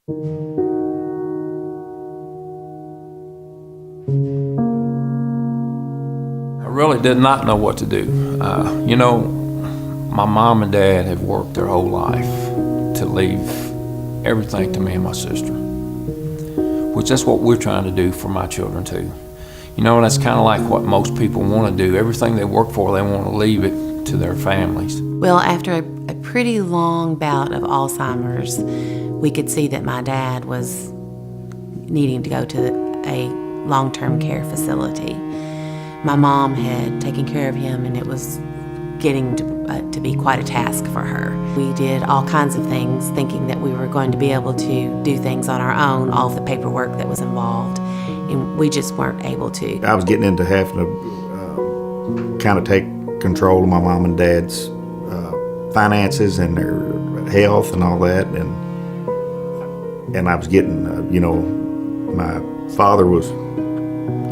I really did not know what to do. You know, my mom and dad have worked their whole life to leave everything to me and my sister, which that's what we're trying to do for my children too. You know, that's kind of like what most people want to do. Everything they work for, they want to leave it to their families. Well, after a pretty long bout of Alzheimer's, we could see that my dad was needing to go to a long-term care facility. My mom had taken care of him, and it was getting to be quite a task for her. We did all kinds of things thinking that we were going to be able to do things on our own, all of the paperwork that was involved, and we just weren't able to. I was getting into having to kind of take control of my mom and dad's finances and their health and all that, and I was getting, you know, my father was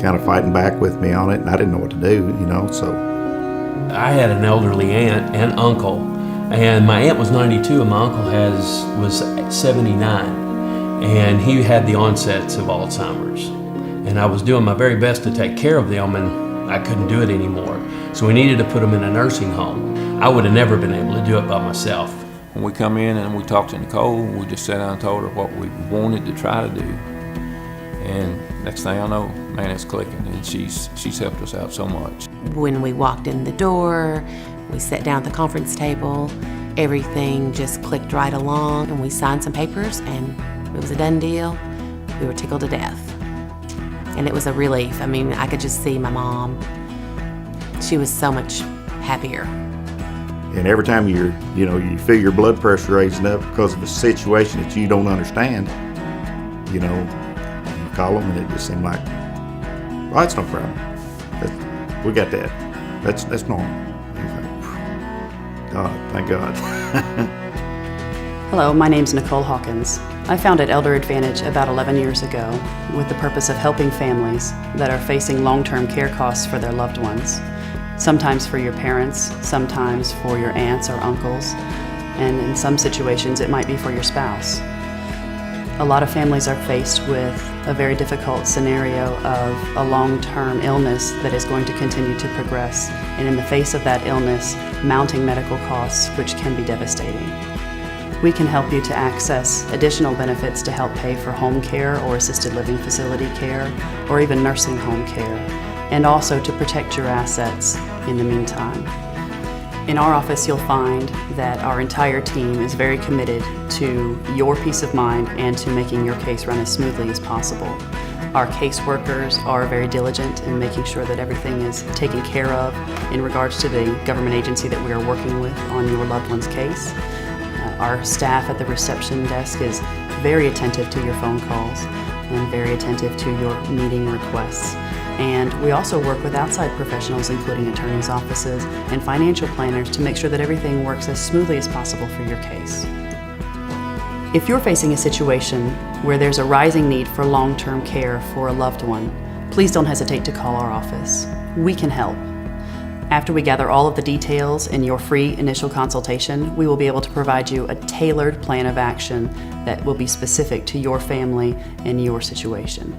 kind of fighting back with me on it, and I didn't know what to do, you know, so. I had an elderly aunt and uncle, and my aunt was 92 and my uncle was 79, and he had the onsets of Alzheimer's. And I was doing my very best to take care of them, and I couldn't do it anymore. So we needed to put them in a nursing home. I would have never been able to do it by myself. When we come in and we talked to Nicole, we just sat down and told her what we wanted to try to do. And next thing I know, man, it's clicking, and she's helped us out so much. When we walked in the door, we sat down at the conference table, everything just clicked right along, and we signed some papers, and it was a done deal. We were tickled to death. And it was a relief. I mean, I could just see my mom. She was so much happier. And every time you feel your blood pressure raising up because of a situation that you don't understand, you know, you call them and it just seemed like, well, that's no problem. We got that. That's normal. Like, God, thank God. Hello, my name's Nicole Hawkins. I founded Elder Advantage about 11 years ago with the purpose of helping families that are facing long-term care costs for their loved ones. Sometimes for your parents, sometimes for your aunts or uncles, and in some situations it might be for your spouse. A lot of families are faced with a very difficult scenario of a long-term illness that is going to continue to progress, and in the face of that illness, mounting medical costs, which can be devastating. We can help you to access additional benefits to help pay for home care or assisted living facility care, or even nursing home care, and also to protect your assets in the meantime. In our office, you'll find that our entire team is very committed to your peace of mind and to making your case run as smoothly as possible. Our caseworkers are very diligent in making sure that everything is taken care of in regards to the government agency that we are working with on your loved one's case. Our staff at the reception desk is very attentive to your phone calls and very attentive to your meeting requests. And we also work with outside professionals, including attorneys' offices and financial planners, to make sure that everything works as smoothly as possible for your case. If you're facing a situation where there's a rising need for long-term care for a loved one, please don't hesitate to call our office. We can help. After we gather all of the details in your free initial consultation, we will be able to provide you a tailored plan of action that will be specific to your family and your situation.